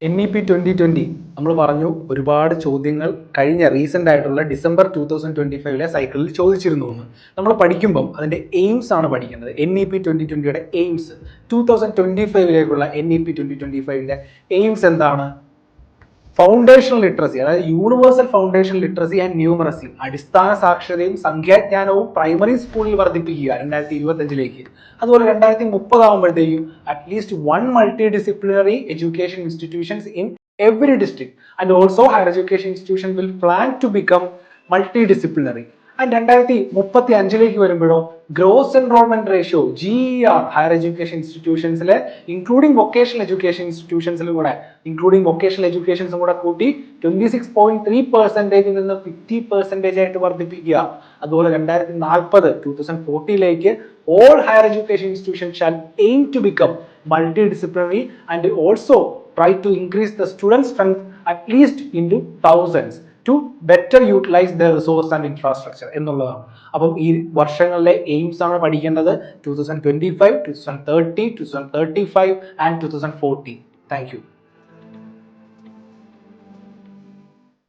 NEP 2020 നമ്മൾ പറഞ്ഞു ഒരുപാട് ചോദ്യങ്ങൾ കഴിഞ്ഞ റീസെന്റ് ആയിട്ടുള്ള ഡിസംബർ 2025 സൈക്കിളിൽ ചോദിച്ചിരുന്നു എന്ന് നമ്മൾ പഠിക്കുമ്പം അതിന്റെ എയിംസ് ആണ് പഠിക്കുന്നത്. NEP 2020യുടെ എയിംസ് 2025 NEP 2025 എയിംസ് എന്താണ്? ഫൗണ്ടേഷണൽ ലിറ്ററസി, അതായത് universal foundation literacy and numeracy, അടിസ്ഥാന സാക്ഷരതയും സംഖ്യാജ്ഞാനവും പ്രൈമറി സ്കൂളിൽ വർദ്ധിപ്പിക്കുക 2025. അതുപോലെ 2030 ആകുമ്പോഴത്തേക്കും at least 1 multi disciplinary education institutions in every district, and also higher education institution will plan to become multidisciplinary. And 2035 വരുമ്പോഴോ gross enrolment ratio GER higher education ഇൻസ്റ്റിറ്റ്യൂഷൻസിലെ including vocational education ഇൻസ്റ്റിറ്റ്യൂഷൻസിലും കൂടെ കൂട്ടി 26.3% നിന്ന് 50% ആയിട്ട് വർദ്ധിപ്പിക്കുക. അതുപോലെ 2040 all higher education institutions shall aim to become multidisciplinary and also try to increase the student strength at least into thousands to better utilize the resource and infrastructure എന്നുള്ളതാണ്. അപ്പം ഈ വർഷങ്ങളിലെ എയിംസ് ആണ് പഠിക്കേണ്ടത് 2025, 2030, 2035 and 2040. Thank you.